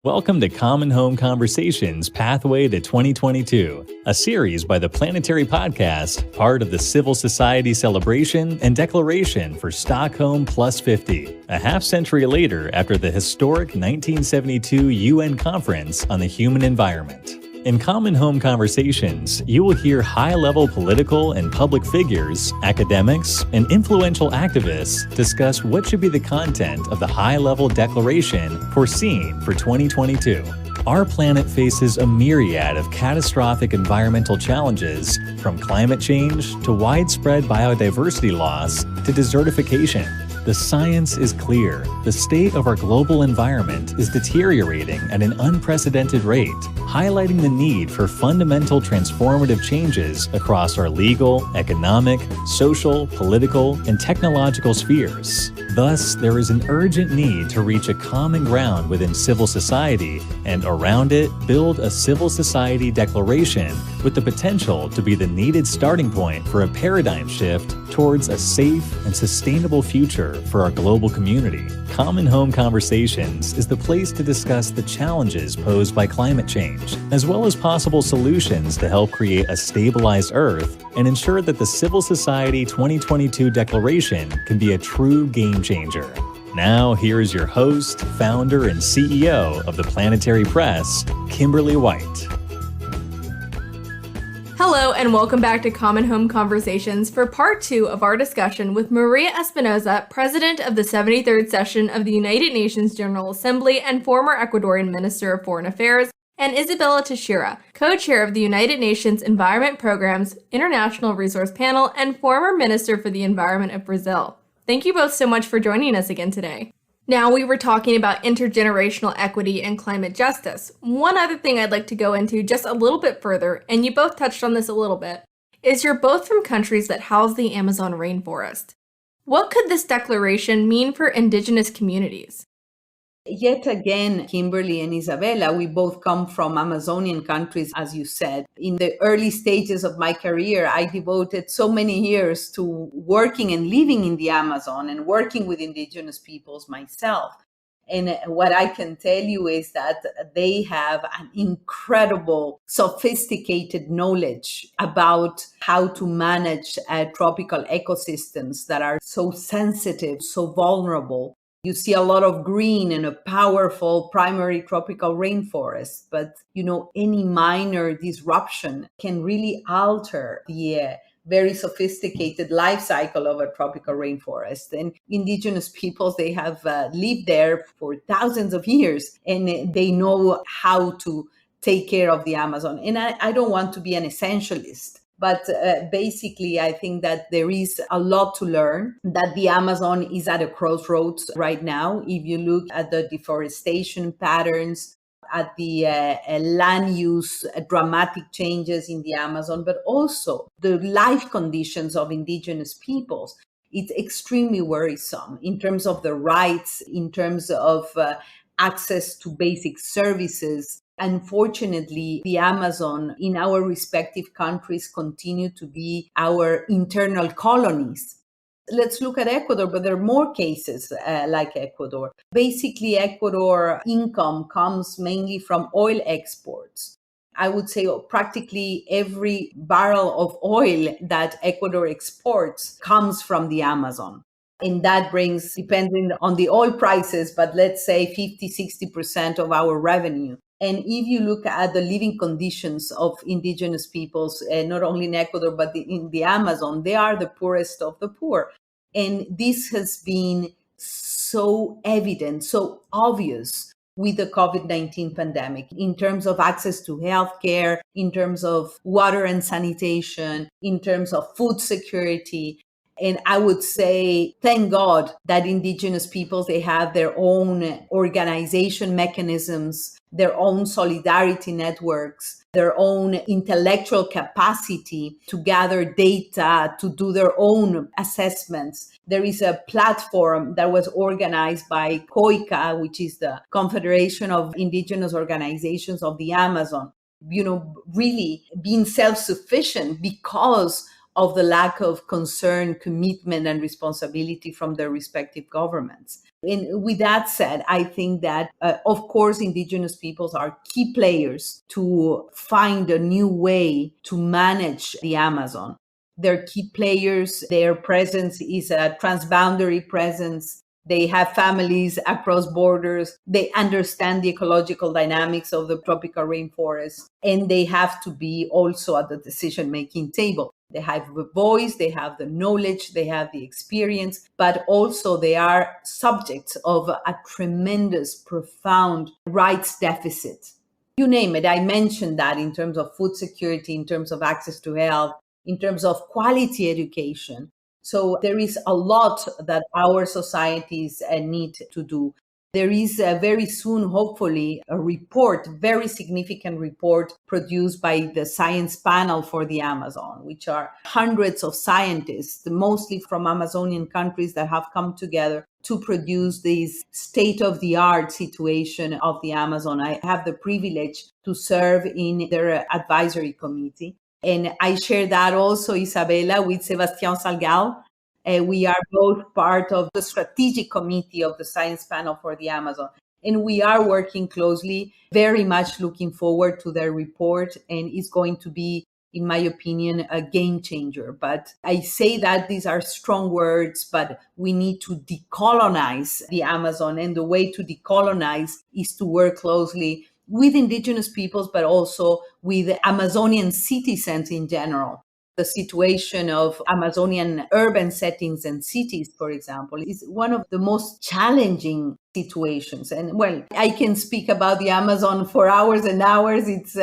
Welcome to Common Home Conversations Pathway to 2022, a series by the Planetary Podcast, part of the Civil Society Celebration and Declaration for Stockholm Plus 50, a half-century later after the historic 1972 UN Conference on the Human Environment. In Common Home Conversations, you will hear high-level political and public figures, academics, and influential activists discuss what should be the content of the high-level declaration foreseen for 2022. Our planet faces a myriad of catastrophic environmental challenges, from climate change to widespread biodiversity loss to desertification. The science is clear. The state of our global environment is deteriorating at an unprecedented rate, highlighting the need for fundamental transformative changes across our legal, economic, social, political, and technological spheres. Thus, there is an urgent need to reach a common ground within civil society and around it build a civil society declaration with the potential to be the needed starting point for a paradigm shift towards a safe and sustainable future for our global community. Common Home Conversations is the place to discuss the challenges posed by climate change, as well as possible solutions to help create a stabilized Earth and ensure that the Civil Society 2022 Declaration can be a true game changer. Now, here is your host, founder, and CEO of the Planetary Press, Kimberly White. Hello and welcome back to Common Home Conversations for part 2 of our discussion with María Espinosa, President of the 73rd Session of the United Nations General Assembly and former Ecuadorian Minister of Foreign Affairs, and Izabella Teixeira, co-chair of the United Nations Environment Program's International Resource Panel and former Minister for the Environment of Brazil. Thank you both so much for joining us again today. Now, we were talking about intergenerational equity and climate justice. One other thing I'd like to go into just a little bit further, and you both touched on this a little bit, is you're both from countries that house the Amazon rainforest. What could this declaration mean for indigenous communities? Yet again, Kimberly and Izabella, we both come from Amazonian countries, as you said. In the early stages of my career, I devoted so many years to working and living in the Amazon and working with indigenous peoples myself. And what I can tell you is that they have an incredible, sophisticated knowledge about how to manage tropical ecosystems that are so sensitive, so vulnerable. You see a lot of green and a powerful primary tropical rainforest, but any minor disruption can really alter the very sophisticated life cycle of a tropical rainforest. And indigenous peoples, they have lived there for thousands of years, and they know how to take care of the Amazon. And I don't want to be an essentialist. But basically, I think that there is a lot to learn, that the Amazon is at a crossroads right now. If you look at the deforestation patterns, at the land use, dramatic changes in the Amazon, but also the life conditions of indigenous peoples, it's extremely worrisome in terms of the rights, in terms of access to basic services. Unfortunately, the Amazon in our respective countries continue to be our internal colonies. Let's look at Ecuador, but there are more cases like Ecuador. Basically, Ecuador income comes mainly from oil exports. I would say practically every barrel of oil that Ecuador exports comes from the Amazon. And that brings, depending on the oil prices, but let's say 50-60% of our revenue. And if you look at the living conditions of indigenous peoples, not only in Ecuador, but in the Amazon, they are the poorest of the poor. And this has been so evident, so obvious with the COVID-19 pandemic in terms of access to healthcare, in terms of water and sanitation, in terms of food security. And I would say, thank God that indigenous peoples, they have their own organization mechanisms, their own solidarity networks, their own intellectual capacity to gather data, to do their own assessments. There is a platform that was organized by COICA, which is the Confederation of Indigenous Organizations of the Amazon, really being self-sufficient because of the lack of concern, commitment, and responsibility from their respective governments. And with that said, I think that, of course, indigenous peoples are key players to find a new way to manage the Amazon. They're key players. Their presence is a transboundary presence. They have families across borders. They understand the ecological dynamics of the tropical rainforest, and they have to be also at the decision-making table. They have the voice, they have the knowledge, they have the experience, but also they are subjects of a tremendous, profound rights deficit. You name it. I mentioned that in terms of food security, in terms of access to health, in terms of quality education. So there is a lot that our societies need to do. There is very soon, hopefully, a report, very significant report produced by the Science Panel for the Amazon, which are hundreds of scientists, mostly from Amazonian countries, that have come together to produce this state-of-the-art situation of the Amazon. I have the privilege to serve in their advisory committee. And I share that also, Isabella, with Sebastián Salgal. We are both part of the strategic committee of the Science Panel for the Amazon. And we are working closely, very much looking forward to their report. And it's going to be, in my opinion, a game changer. But I say that these are strong words, but we need to decolonize the Amazon. And the way to decolonize is to work closely with indigenous peoples, but also with Amazonian citizens in general. The situation of Amazonian urban settings and cities, for example, is one of the most challenging situations. And well, I can speak about the Amazon for hours and hours. It's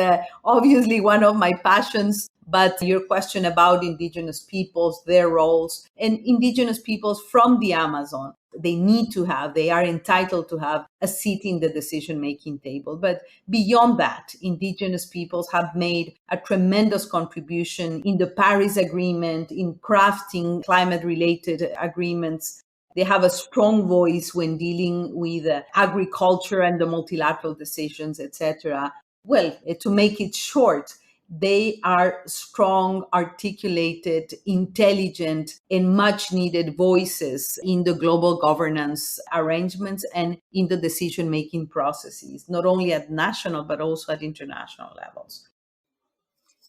obviously one of my passions. But your question about indigenous peoples, their roles, and indigenous peoples from the Amazon, they are entitled to have a seat in the decision-making table. But beyond that, indigenous peoples have made a tremendous contribution in the Paris Agreement, in crafting climate-related agreements. They have a strong voice when dealing with agriculture and the multilateral decisions, etc. Well, to make it short, they are strong, articulated, intelligent, and much needed voices in the global governance arrangements and in the decision-making processes, not only at national, but also at international levels.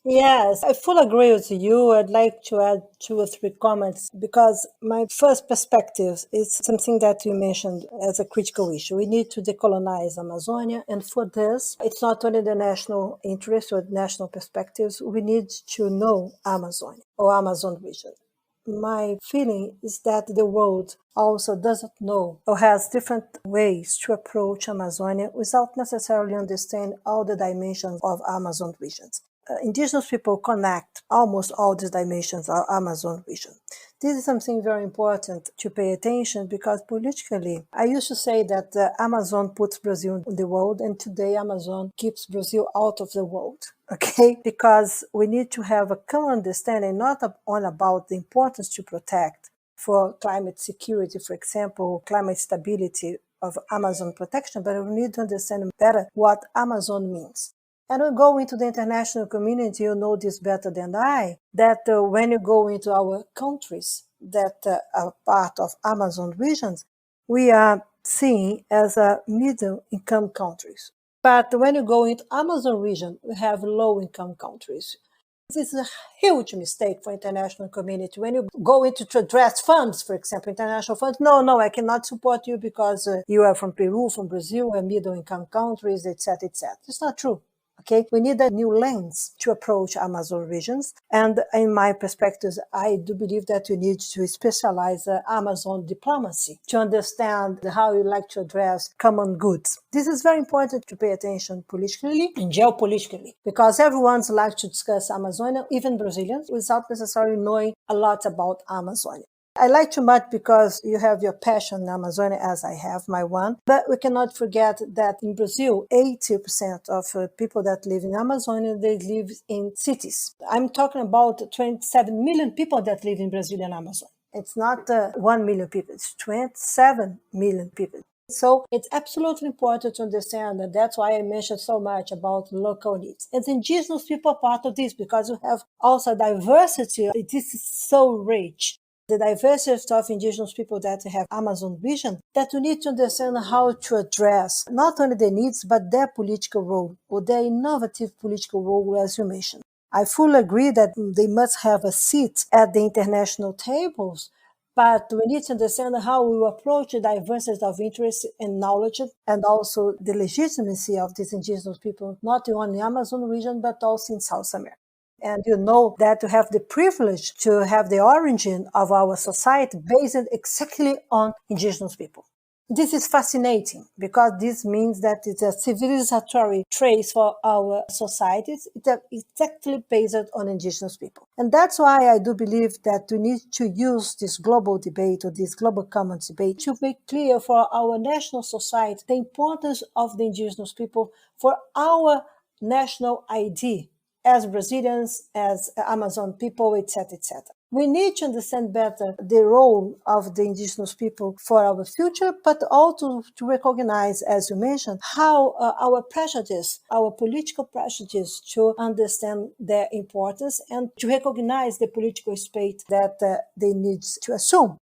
Yes, I fully agree with you. I'd like to add 2 or 3 comments because my first perspective is something that you mentioned as a critical issue. We need to decolonize Amazonia. And for this, it's not only the national interest or national perspectives. We need to know Amazonia or Amazon region. My feeling is that the world also doesn't know or has different ways to approach Amazonia without necessarily understanding all the dimensions of Amazon regions. Indigenous people connect almost all these dimensions of Amazon region. This is something very important to pay attention because politically, I used to say that Amazon puts Brazil in the world, and today Amazon keeps Brazil out of the world. Okay, because we need to have a common understanding, not only about the importance to protect for climate security, for example, climate stability of Amazon protection, but we need to understand better what Amazon means. And we go into the international community, you know this better than I, that when you go into our countries that are part of Amazon regions, we are seen as middle-income countries. But when you go into Amazon region, we have low-income countries. This is a huge mistake for international community. When you go into to address funds, for example, international funds, no, I cannot support you because you are from Peru, from Brazil, and middle-income countries, etc., etc. It's not true. Okay, we need a new lens to approach Amazon regions. And in my perspective, I do believe that you need to specialize Amazon diplomacy to understand how you like to address common goods. This is very important to pay attention politically and geopolitically, because everyone likes to discuss Amazonia, even Brazilians, without necessarily knowing a lot about Amazonia. I like too much because you have your passion in Amazonia, as I have my one. But we cannot forget that in Brazil, 80% of people that live in Amazonia, they live in cities. I'm talking about 27 million people that live in Brazilian Amazon. It's not 1 million people, it's 27 million people. So it's absolutely important to understand, and that's why I mentioned so much about local needs. And indigenous people are part of this because you have also diversity. This is so rich. the diversity of indigenous people that have Amazon region, that we need to understand how to address not only their needs, but their political role, or their innovative political role, as you mentioned. I fully agree that they must have a seat at the international tables, but we need to understand how we will approach the diversity of interest and knowledge, and also the legitimacy of these indigenous people, not only in the Amazon region, but also in South America. And you know that to have the privilege to have the origin of our society based exactly on indigenous people. This is fascinating because this means that it's a civilizatory trace for our societies. It's exactly based on indigenous people. And that's why I do believe that we need to use this global debate or this global commons debate to make clear for our national society the importance of the indigenous people for our national ID as Brazilians, as Amazon people, etc., etc. We need to understand better the role of the indigenous people for our future, but also to recognize, as you mentioned, how our prejudice, our political prejudice, to understand their importance and to recognize the political space that they need to assume.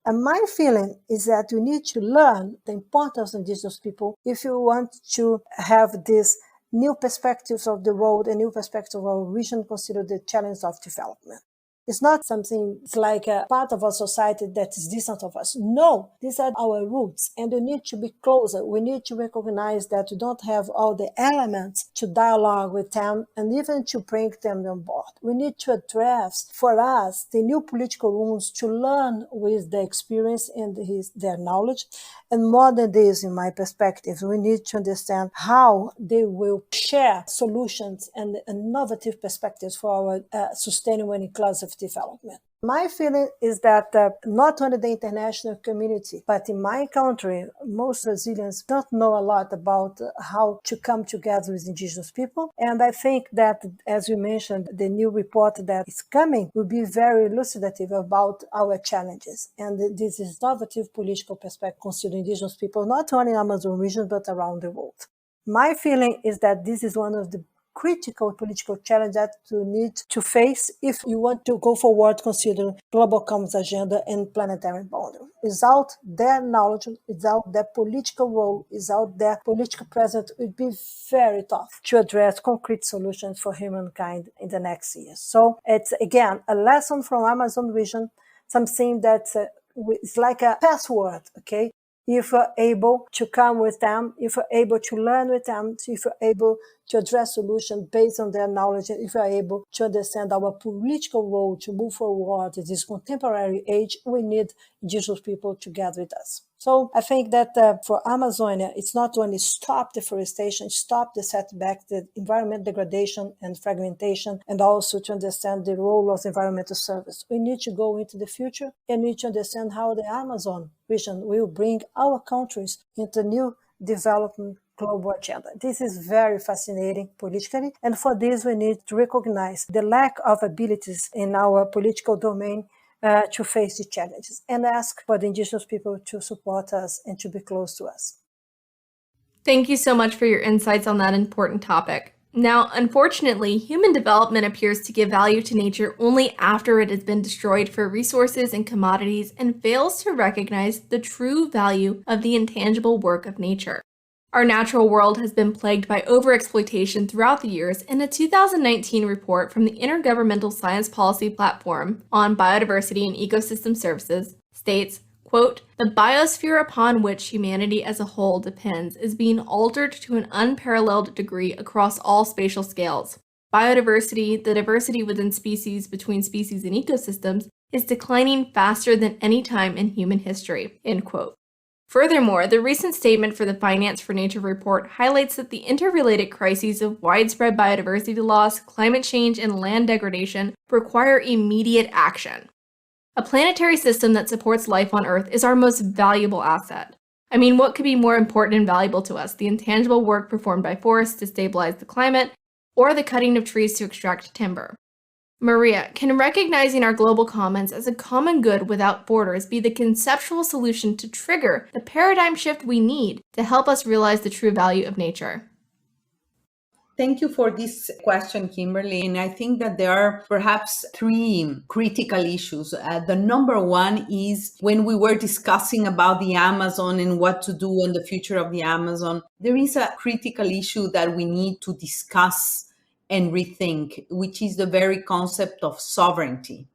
And my feeling is that we need to learn the importance of indigenous people if you want to have this new perspectives of the world and new perspectives of our region consider the challenge of development. It's not something, it's like a part of our society that is distant of us. No, these are our roots and we need to be closer. We need to recognize that we don't have all the elements to dialogue with them and even to bring them on board. We need to address, for us, the new political rules to learn with their experience and their knowledge. And more than this, in my perspective, we need to understand how they will share solutions and innovative perspectives for our sustainable and inclusive development. My feeling is that not only the international community, but in my country, most Brazilians don't know a lot about how to come together with indigenous people. And I think that, as you mentioned, the new report that is coming will be very elucidative about our challenges. And this is innovative political perspective considering indigenous people, not only in the Amazon region, but around the world. My feeling is that this is one of the critical political challenge that you need to face if you want to go forward considering global commons agenda and planetary boundary. Without their knowledge, without their political role, without their political presence, it would be very tough to address concrete solutions for humankind in the next years. So it's, again, a lesson from Amazon region, something that is like a password, okay? If you're able to come with them, if you're able to learn with them, if you're able to address solutions based on their knowledge, and if you're able to understand our political role to move forward in this contemporary age, we need indigenous people together with us. So I think that for Amazonia, it's not only stop deforestation, stop the setback, the environment degradation and fragmentation, and also to understand the role of environmental service. We need to go into the future and need to understand how the Amazon region will bring our countries into new development global agenda. This is very fascinating politically, and for this we need to recognize the lack of abilities in our political domain to face the challenges and ask for the indigenous people to support us and to be close to us. Thank you so much for your insights on that important topic. Now, unfortunately, human development appears to give value to nature only after it has been destroyed for resources and commodities and fails to recognize the true value of the intangible work of nature. Our natural world has been plagued by overexploitation throughout the years, and a 2019 report from the Intergovernmental Science Policy Platform on Biodiversity and Ecosystem Services states, quote, "The biosphere upon which humanity as a whole depends is being altered to an unparalleled degree across all spatial scales. Biodiversity, the diversity within species, between species and ecosystems, is declining faster than any time in human history," end quote. Furthermore, the recent statement for the Finance for Nature report highlights that the interrelated crises of widespread biodiversity loss, climate change, and land degradation require immediate action. A planetary system that supports life on Earth is our most valuable asset. I mean, what could be more important and valuable to us, the intangible work performed by forests to stabilize the climate, or the cutting of trees to extract timber? Maria, can recognizing our global commons as a common good without borders be the conceptual solution to trigger the paradigm shift we need to help us realize the true value of nature? Thank you for this question, Kimberly. And I think that there are perhaps three critical issues. The number one is when we were discussing about the Amazon and what to do in the future of the Amazon, there is a critical issue that we need to discuss and rethink, which is the very concept of sovereignty.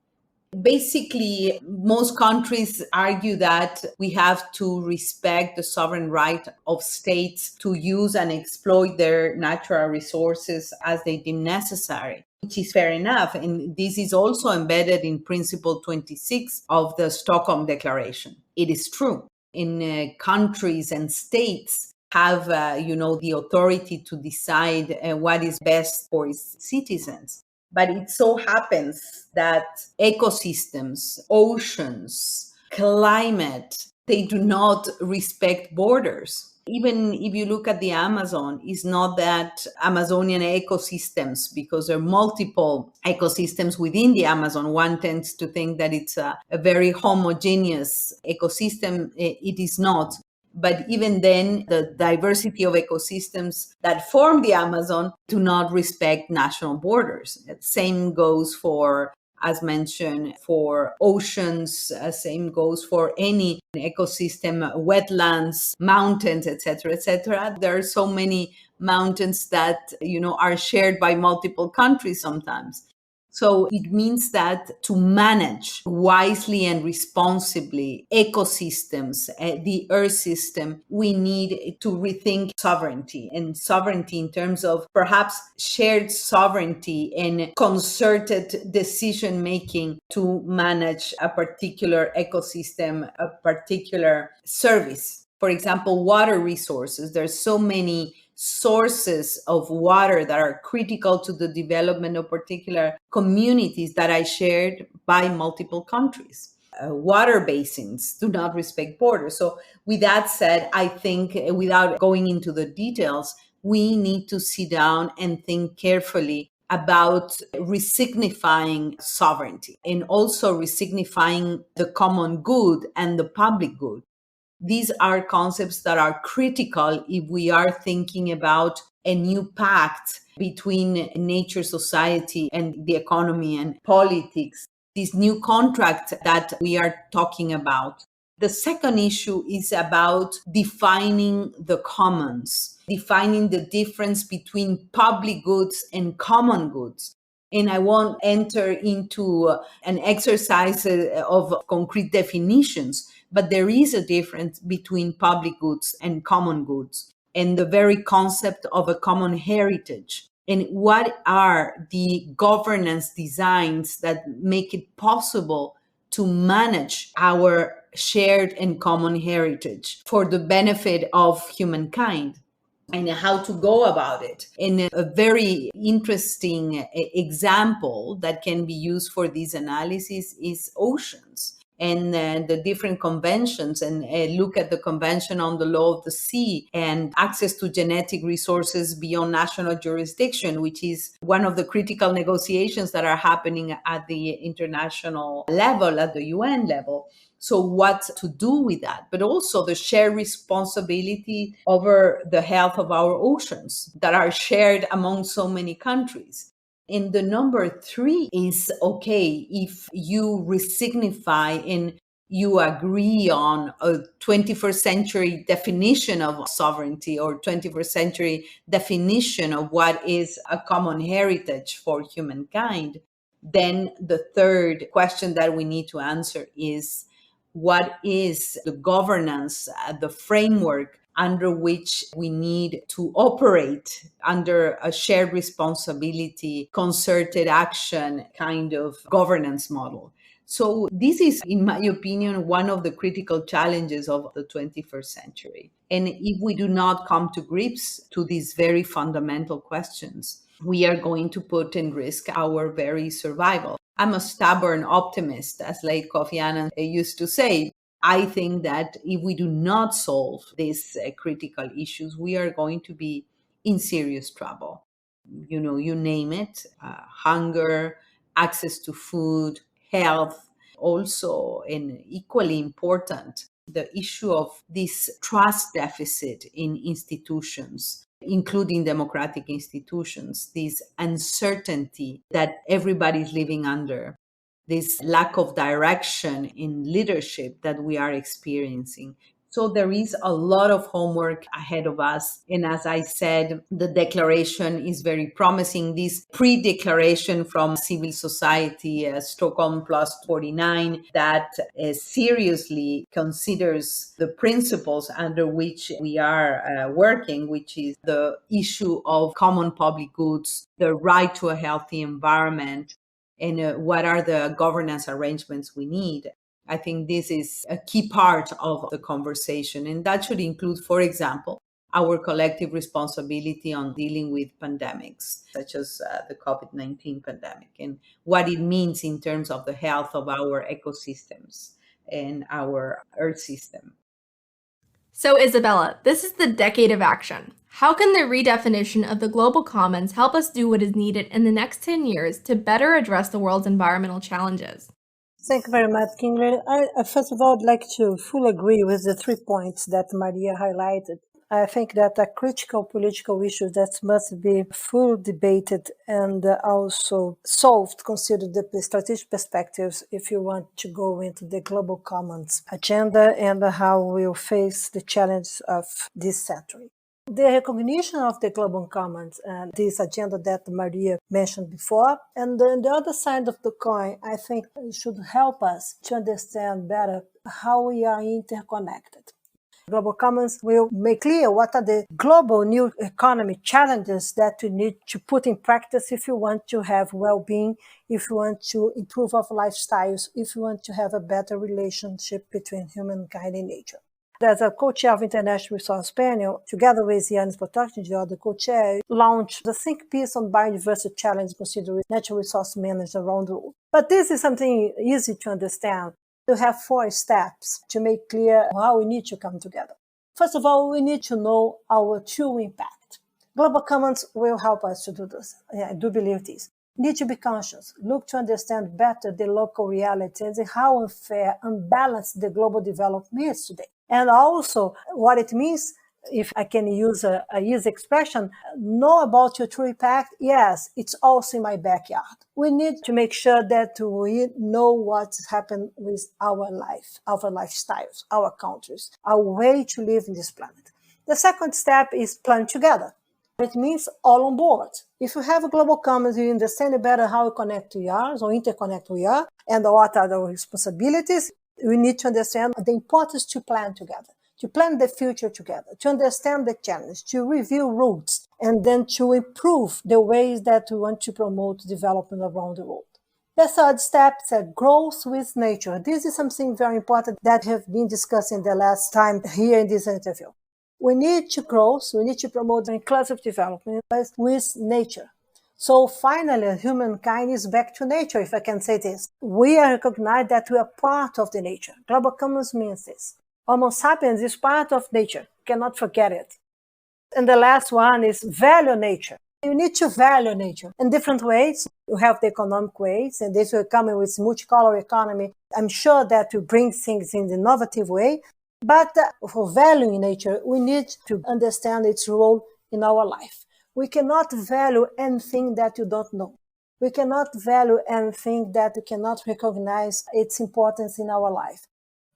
Basically, most countries argue that we have to respect the sovereign right of states to use and exploit their natural resources as they deem necessary, which is fair enough. And this is also embedded in Principle 26 of the Stockholm Declaration. It is true. In countries and states have, the authority to decide what is best for its citizens. But it so happens that ecosystems, oceans, climate, they do not respect borders. Even if you look at the Amazon, it's not that Amazonian ecosystems, because there are multiple ecosystems within the Amazon. One tends to think that it's a very homogeneous ecosystem. It is not. But even then, the diversity of ecosystems that form the Amazon do not respect national borders. Same goes for, as mentioned, for oceans, same goes for any ecosystem, wetlands, mountains, etc., etc. There are so many mountains that, are shared by multiple countries sometimes. So it means that to manage wisely and responsibly ecosystems, the earth system, we need to rethink sovereignty, and sovereignty in terms of perhaps shared sovereignty and concerted decision making to manage a particular ecosystem, a particular service. For example, water resources. There's so many sources of water that are critical to the development of particular communities that are shared by multiple countries. Water basins do not respect borders. So with that said, I think without going into the details, we need to sit down and think carefully about resignifying sovereignty and also resignifying the common good and the public good. These are concepts that are critical if we are thinking about a new pact between nature, society, and the economy and politics, this new contract that we are talking about. The second issue is about defining the commons, defining the difference between public goods and common goods. And I won't enter into an exercise of concrete definitions, but there is a difference between public goods and common goods, and the very concept of a common heritage. And what are the governance designs that make it possible to manage our shared and common heritage for the benefit of humankind? And how to go about it. And a very interesting example that can be used for this analysis is oceans and the different conventions, and look at the Convention on the Law of the Sea and access to genetic resources beyond national jurisdiction, which is one of the critical negotiations that are happening at the international level, at the UN level. So what to do with that, but also the shared responsibility over the health of our oceans that are shared among so many countries. And the number three is, okay, if you resignify and you agree on a 21st century definition of sovereignty or 21st century definition of what is a common heritage for humankind, then the third question that we need to answer is, what is the governance, the framework under which we need to operate under a shared responsibility, concerted action kind of governance model? So this is, in my opinion, one of the critical challenges of the 21st century. And if we do not come to grips to these very fundamental questions, we are going to put in risk our very survival. I'm a stubborn optimist, as late Kofi Annan used to say. I think that if we do not solve these critical issues, we are going to be in serious trouble. You name it, hunger, access to food, health, also, and equally important, the issue of this trust deficit in institutions including democratic institutions, this uncertainty that everybody's living under, this lack of direction in leadership that we are experiencing. So there is a lot of homework ahead of us. And as I said, the declaration is very promising. This pre-declaration from civil society, Stockholm Plus 49, that seriously considers the principles under which we are working, which is the issue of common public goods, the right to a healthy environment, and what are the governance arrangements we need. I think this is a key part of the conversation, and that should include, for example, our collective responsibility on dealing with pandemics, such as the COVID-19 pandemic, and what it means in terms of the health of our ecosystems and our Earth system. So, Izabella, this is the decade of action. How can the redefinition of the global commons help us do what is needed in the next 10 years to better address the world's environmental challenges? Thank you very much, Kimberly. I first of all would like to fully agree with the 3 points that Maria highlighted. I think that a critical political issue that must be fully debated and also solved, consider the strategic perspectives if you want to go into the global commons agenda and how we'll face the challenges of this century. The recognition of the global commons and this agenda that Maria mentioned before, and on the other side of the coin, I think it should help us to understand better how we are interconnected. Global Commons will make clear what are the global new economy challenges that we need to put in practice if you want to have well-being, if you want to improve our lifestyles, if you want to have a better relationship between humankind and nature. As a co-chair of International Resource Panel, together with Yanis Potocnik, the other co-chair, launched the think piece on biodiversity challenge considering natural resource management around the world. But this is something easy to understand. We have 4 steps to make clear how we need to come together. First of all, we need to know our true impact. Global Commons will help us to do this. I do believe this. We need to be conscious, look to understand better the local realities and how unfair, unbalanced the global development is today. And also what it means, if I can use a easy expression, know about your true impact. Yes, it's also in my backyard. We need to make sure that we know what's happened with our life, our lifestyles, our countries, our way to live in this planet. The second step is plan together. It means all on board. If you have a global commons, you understand better how we connect we are, or interconnect we are, and what are the responsibilities. We need to understand the importance to plan together, to plan the future together, to understand the challenge, to review routes, and then to improve the ways that we want to promote development around the world. The third step is growth with nature. This is something very important that we have been discussing the last time here in this interview. We need to grow, so we need to promote inclusive development with nature. So finally, humankind is back to nature, if I can say this. We are recognized that we are part of the nature. Global Commons means this. Homo sapiens is part of nature. Cannot forget it. And the last one is value nature. You need to value nature in different ways. You have the economic ways, and this will come with multicolor economy. I'm sure that will bring things in an innovative way. But for valuing nature, we need to understand its role in our life. We cannot value anything that you don't know. We cannot value anything that you cannot recognize its importance in our life.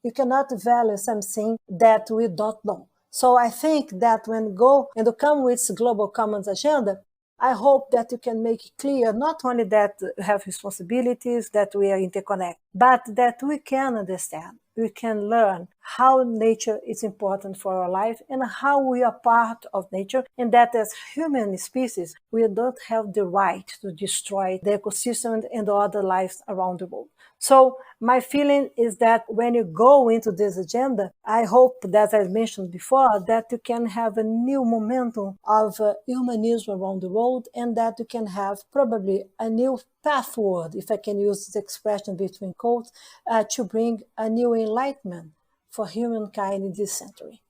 You cannot value something that we don't know. So I think that when you go and you come with Global Commons agenda, I hope that you can make it clear not only that we have responsibilities, that we are interconnected, but that we can understand, we can learn how nature is important for our life and how we are part of nature, and that as human species, we don't have the right to destroy the ecosystem and other lives around the world. So my feeling is that when you go into this agenda, I hope that, as I mentioned before, that you can have a new momentum of humanism around the world, and that you can have probably a new path forward, if I can use this expression between quotes, to bring a new enlightenment for humankind in this century.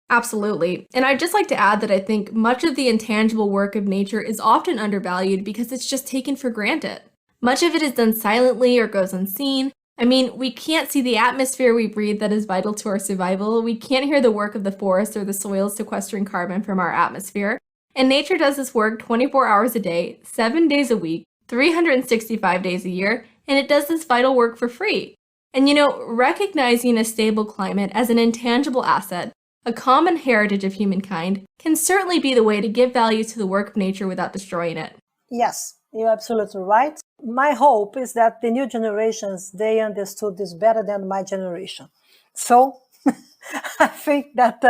Absolutely. And I'd just like to add that I think much of the intangible work of nature is often undervalued because it's just taken for granted. Much of it is done silently or goes unseen, I mean, we can't see the atmosphere we breathe that is vital to our survival. We can't hear the work of the forest or the soils sequestering carbon from our atmosphere. And nature does this work 24 hours a day, 7 days a week, 365 days a year, and it does this vital work for free. And recognizing a stable climate as an intangible asset, a common heritage of humankind, can certainly be the way to give value to the work of nature without destroying it. Yes, you're absolutely right. My hope is that the new generations, they understood this better than my generation. So I think that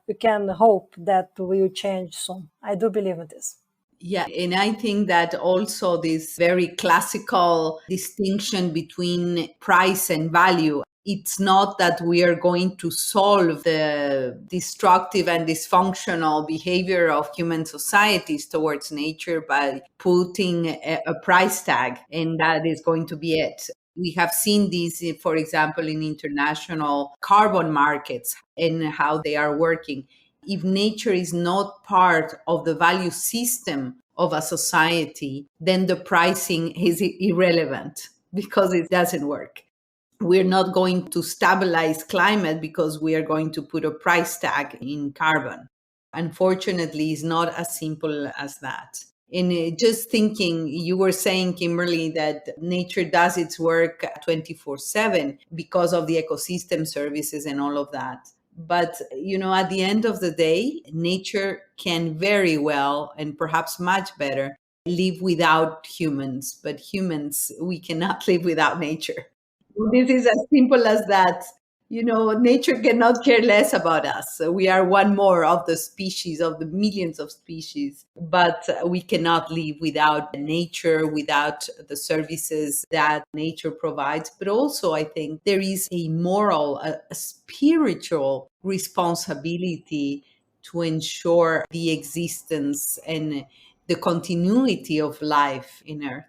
we can hope that we will change soon. I do believe in this. Yeah, and I think that also this very classical distinction between price and value, it's not that we are going to solve the destructive and dysfunctional behavior of human societies towards nature by putting a price tag, and that is going to be it. We have seen these, for example, in international carbon markets and how they are working. If nature is not part of the value system of a society, then the pricing is irrelevant because it doesn't work. We're not going to stabilize climate because we are going to put a price tag in carbon. Unfortunately, it's not as simple as that. And just thinking, you were saying, Kimberly, that nature does its work 24/7 because of the ecosystem services and all of that. But, at the end of the day, nature can very well, and perhaps much better, live without humans. But humans, we cannot live without nature. This is as simple as that. Nature cannot care less about us. So we are one more of the species, of the millions of species, but we cannot live without nature, without the services that nature provides. But also, I think there is a moral, a spiritual responsibility to ensure the existence and the continuity of life in Earth.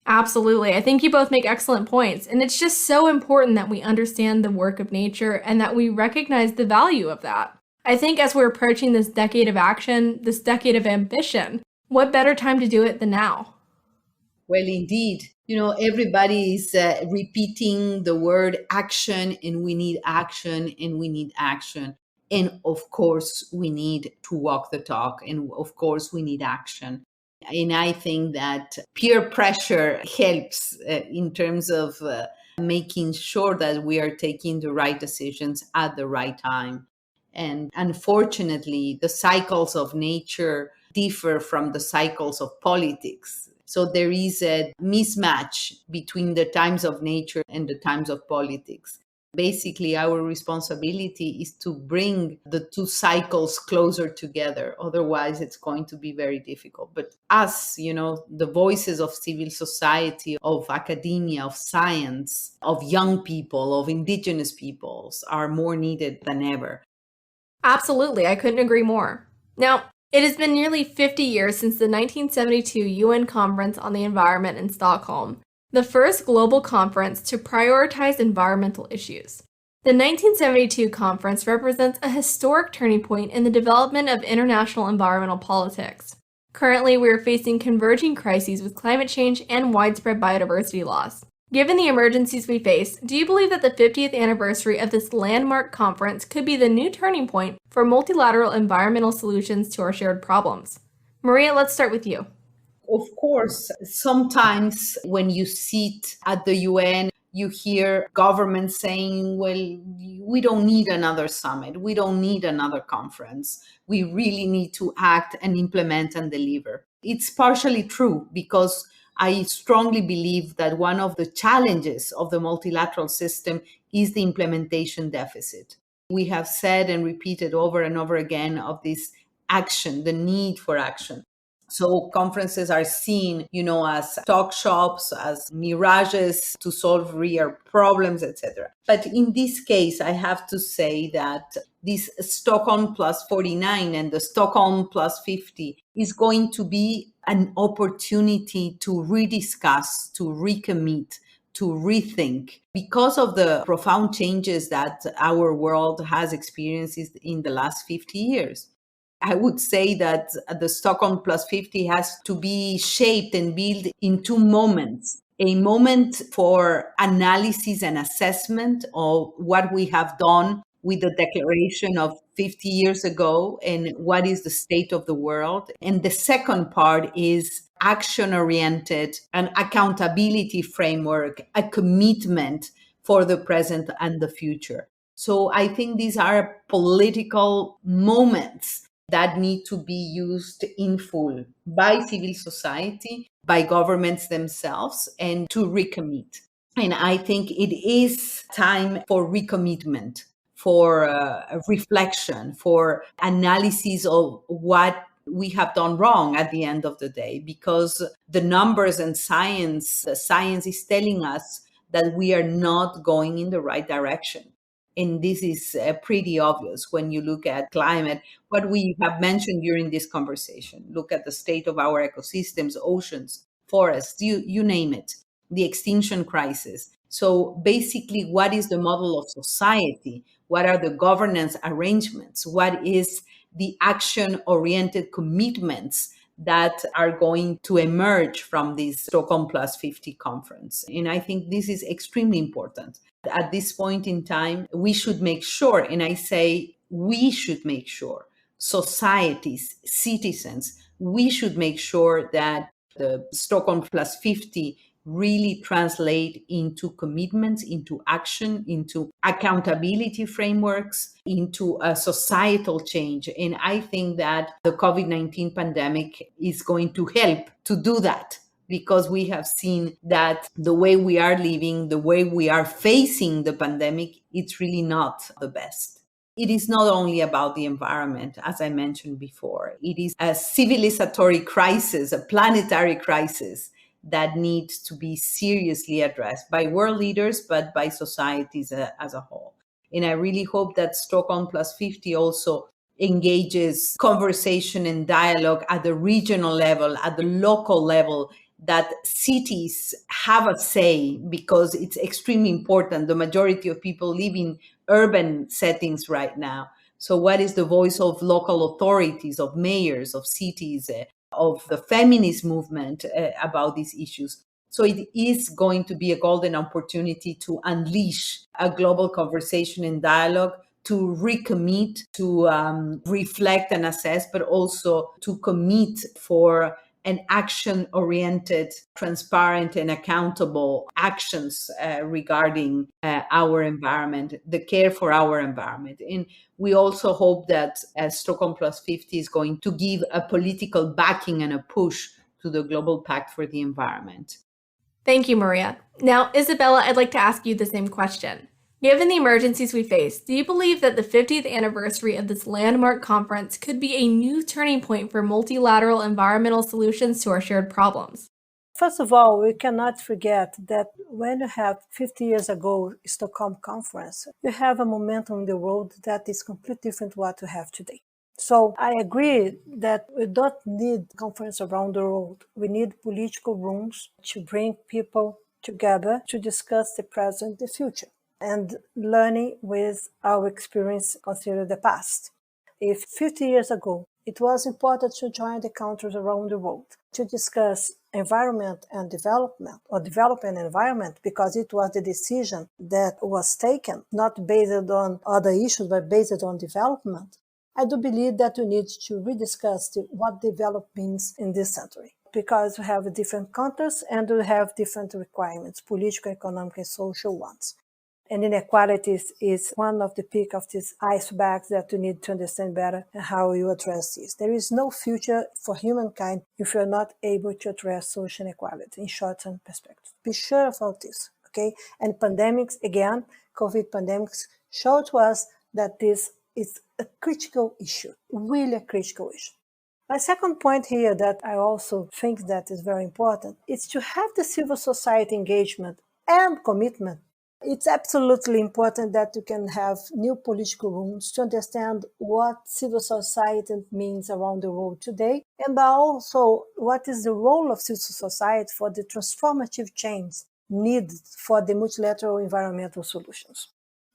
Absolutely. I think you both make excellent points. And it's just so important that we understand the work of nature and that we recognize the value of that. I think as we're approaching this decade of action, this decade of ambition, what better time to do it than now? Well, indeed. Everybody is repeating the word action, and we need action, and we need action. And of course, we need to walk the talk, and of course, we need action. And I think that peer pressure helps in terms of making sure that we are taking the right decisions at the right time. And unfortunately, the cycles of nature differ from the cycles of politics. So there is a mismatch between the times of nature and the times of politics. Basically, our responsibility is to bring the two cycles closer together. Otherwise, it's going to be very difficult. But us, the voices of civil society, of academia, of science, of young people, of indigenous peoples are more needed than ever. Absolutely. I couldn't agree more. Now, it has been nearly 50 years since the 1972 UN Conference on the Environment in Stockholm, the first global conference to prioritize environmental issues. The 1972 conference represents a historic turning point in the development of international environmental politics. Currently, we are facing converging crises with climate change and widespread biodiversity loss. Given the emergencies we face, do you believe that the 50th anniversary of this landmark conference could be the new turning point for multilateral environmental solutions to our shared problems? Maria, let's start with you. Of course, sometimes when you sit at the UN, you hear governments saying, well, we don't need another summit. We don't need another conference. We really need to act and implement and deliver. It's partially true because I strongly believe that one of the challenges of the multilateral system is the implementation deficit. We have said and repeated over and over again of this action, the need for action. So conferences are seen, as talk shops, as mirages to solve real problems, etc. But in this case, I have to say that this Stockholm Plus 49 and the Stockholm Plus 50 is going to be an opportunity to rediscuss, to recommit, to rethink because of the profound changes that our world has experienced in the last 50 years. I would say that the Stockholm Plus 50 has to be shaped and built in two moments. a moment for analysis and assessment of what we have done with the declaration of 50 years ago and what is the state of the world. And the second part is action oriented and accountability framework, a commitment for the present and the future. So I think these are political moments that need to be used in full by civil society, by governments themselves, and to recommit. And I think it is time for recommitment, for reflection, for analysis of what we have done wrong at the end of the day, because the numbers and the science is telling us that we are not going in the right direction. And this is pretty obvious when you look at climate, what we have mentioned during this conversation. Look at the state of our ecosystems, oceans, forests, you name it, the extinction crisis. So basically, what is the model of society? What are the governance arrangements? What is the action-oriented commitments that are going to emerge from this Stockholm Plus 50 conference? And I think this is extremely important. At this point in time, we should make sure, and I say we should make sure, societies, citizens, we should make sure that the Stockholm Plus 50 really translate into commitments, into action, into accountability frameworks, into a societal change. And I think that the COVID-19 pandemic is going to help to do that, because we have seen that the way we are living, the way we are facing the pandemic, it's really not the best. It is not only about the environment, as I mentioned before. It is a civilizatory crisis, a planetary crisis that needs to be seriously addressed by world leaders, but by societies as a whole. And I really hope that Stockholm Plus 50 also engages conversation and dialogue at the regional level, at the local level, that cities have a say, because it's extremely important. The majority of people live in urban settings right now. So what is the voice of local authorities, of mayors, of cities, of the feminist movement about these issues? So it is going to be a golden opportunity to unleash a global conversation and dialogue, to recommit, to reflect and assess, but also to commit for an action-oriented, transparent, and accountable actions regarding our environment, the care for our environment. And we also hope that Stockholm Plus 50 is going to give a political backing and a push to the Global Pact for the Environment. Thank you, Maria. Now, Izabella, I'd like to ask you the same question. Given the emergencies we face, do you believe that the 50th anniversary of this landmark conference could be a new turning point for multilateral environmental solutions to our shared problems? First of all, we cannot forget that when you have 50 years ago Stockholm Conference, you have a momentum in the world that is completely different to what you have today. So I agree that we don't need conference around the world. We need political rooms to bring people together to discuss the present, the future, and learning with our experience consider the past. If 50 years ago it was important to join the countries around the world to discuss environment and development, or development and environment, because it was the decision that was taken, not based on other issues, but based on development, I do believe that we need to rediscuss what development means in this century, because we have different countries and we have different requirements, political, economic, and social ones. And inequalities is one of the peak of these icebergs that you need to understand better how you address this. There is no future for humankind if you're not able to address social inequality in short-term perspective. Be sure about this, okay? And pandemics, again, COVID pandemics, show to us that this is a critical issue, really a critical issue. My second point here that I also think that is very important is to have the civil society engagement and commitment. It's absolutely important that you can have new political rooms to understand what civil society means around the world today, and also what is the role of civil society for the transformative change needed for the multilateral environmental solutions.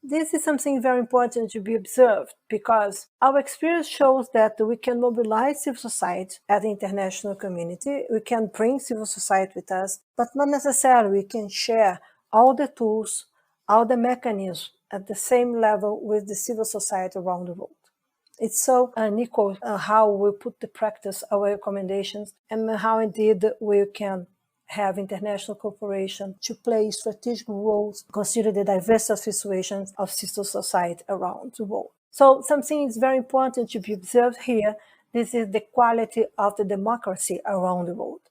This is something very important to be observed because our experience shows that we can mobilize civil society at the international community. We can bring civil society with us, but not necessarily we can share all the tools, all the mechanisms at the same level with the civil society around the world. It's so unequal how we put to practice our recommendations and how indeed we can have international cooperation to play strategic roles, consider the diverse of situations of civil society around the world. So something is very important to be observed here. This is the quality of the democracy around the world.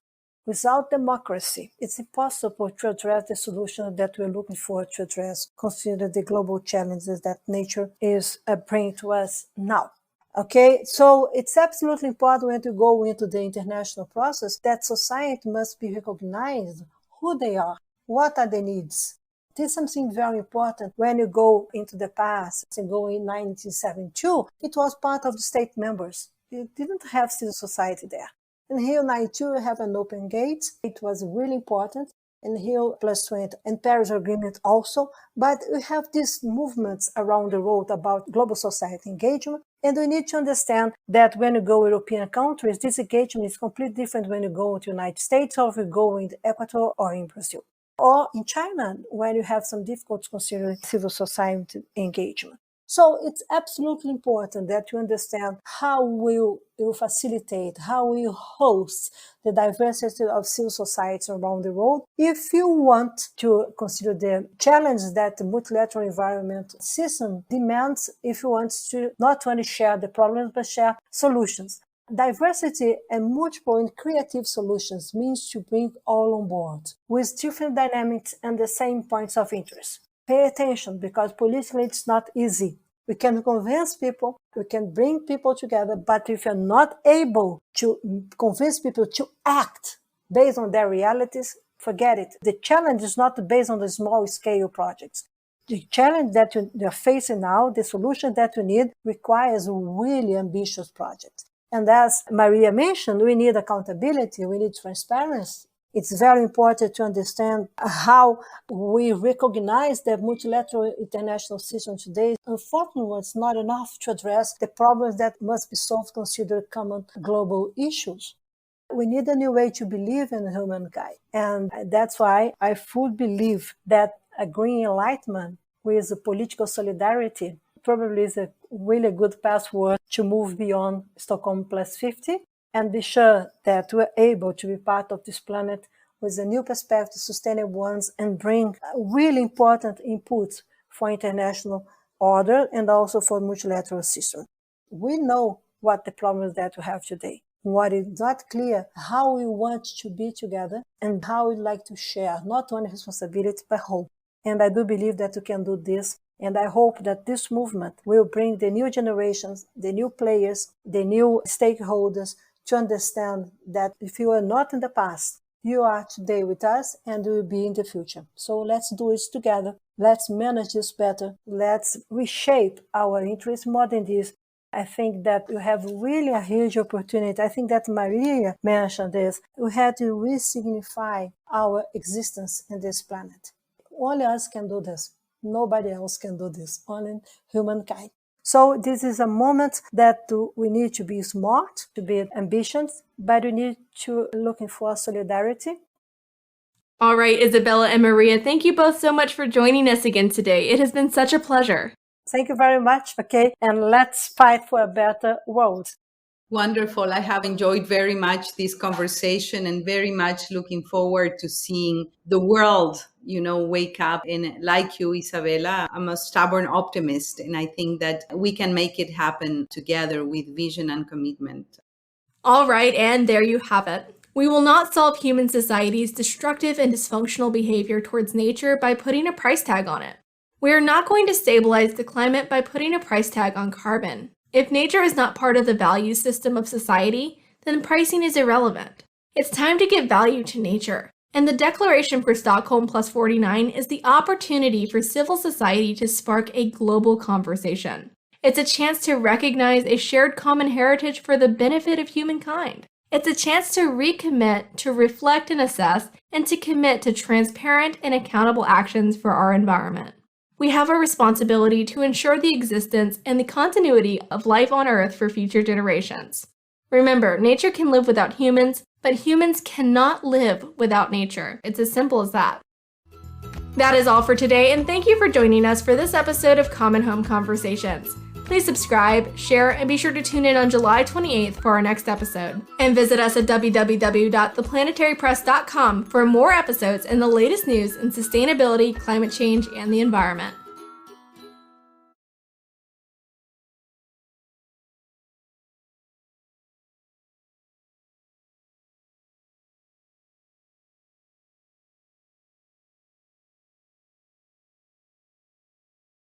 Without democracy, it's impossible to address the solutions that we're looking for to address, consider the global challenges that nature is bringing to us now. Okay, so it's absolutely important when to go into the international process that society must be recognized who they are, what are the needs. This is something very important. When you go into the past and go in 1972, it was part of the state members. You didn't have civil society there. And here in 92, we have an open gate. It was really important. And Rio Plus 20 and Paris Agreement also. But we have these movements around the world about global society engagement. And we need to understand that when you go to European countries, this engagement is completely different when you go to the United States or if you go in Ecuador or in Brazil. Or in China, when you have some difficulties considering civil society engagement. So it's absolutely important that you understand how you facilitate, how you host the diversity of civil societies around the world. If you want to consider the challenges that the multilateral environment system demands, if you want to not only share the problems, but share solutions. Diversity and multiple and creative solutions means to bring all on board with different dynamics and the same points of interest. Pay attention because politically it's not easy. We can convince people, we can bring people together, but if you're not able to convince people to act based on their realities, forget it. The challenge is not based on the small scale projects. The challenge that you're facing now, the solution that you need requires really ambitious projects. And as Maria mentioned, we need accountability, we need transparency. It's very important to understand how we recognize the multilateral international system today. Unfortunately, it's not enough to address the problems that must be solved considered common global issues. We need a new way to believe in humankind. And that's why I fully believe that a green enlightenment with political solidarity probably is a really good password to move beyond Stockholm Plus 50. And be sure that we're able to be part of this planet with a new perspective, sustainable ones, and bring really important inputs for international order and also for multilateral system. We know what the problems that we have today. What is not clear, how we want to be together and how we like to share, not only responsibility, but hope. And I do believe that we can do this. And I hope that this movement will bring the new generations, the new players, the new stakeholders to understand that if you are not in the past, you are today with us and will be in the future. So let's do it together. Let's manage this better. Let's reshape our interests more than this. I think that we have really a huge opportunity. I think that Maria mentioned this. We had to re-signify our existence in this planet. Only us can do this. Nobody else can do this. Only humankind. So this is a moment that we need to be smart, to be ambitious, but we need to looking for solidarity. All right, Izabella and Maria, thank you both so much for joining us again today. It has been such a pleasure. Thank you very much, okay? And let's fight for a better world. Wonderful. I have enjoyed very much this conversation and very much looking forward to seeing the world, wake up. And like you, Izabella, I'm a stubborn optimist. And I think that we can make it happen together with vision and commitment. All right. And there you have it. We will not solve human society's destructive and dysfunctional behavior towards nature by putting a price tag on it. We are not going to stabilize the climate by putting a price tag on carbon. If nature is not part of the value system of society, then pricing is irrelevant. It's time to give value to nature. And the declaration for Stockholm Plus 49 is the opportunity for civil society to spark a global conversation. It's a chance to recognize a shared common heritage for the benefit of humankind. It's a chance to recommit, to reflect and assess, and to commit to transparent and accountable actions for our environment. We have a responsibility to ensure the existence and the continuity of life on Earth for future generations. Remember, nature can live without humans, but humans cannot live without nature. It's as simple as that. That is all for today, and thank you for joining us for this episode of Common Home Conversations. Please subscribe, share, and be sure to tune in on July 28th for our next episode. And visit us at www.theplanetarypress.com for more episodes and the latest news in sustainability, climate change, and the environment.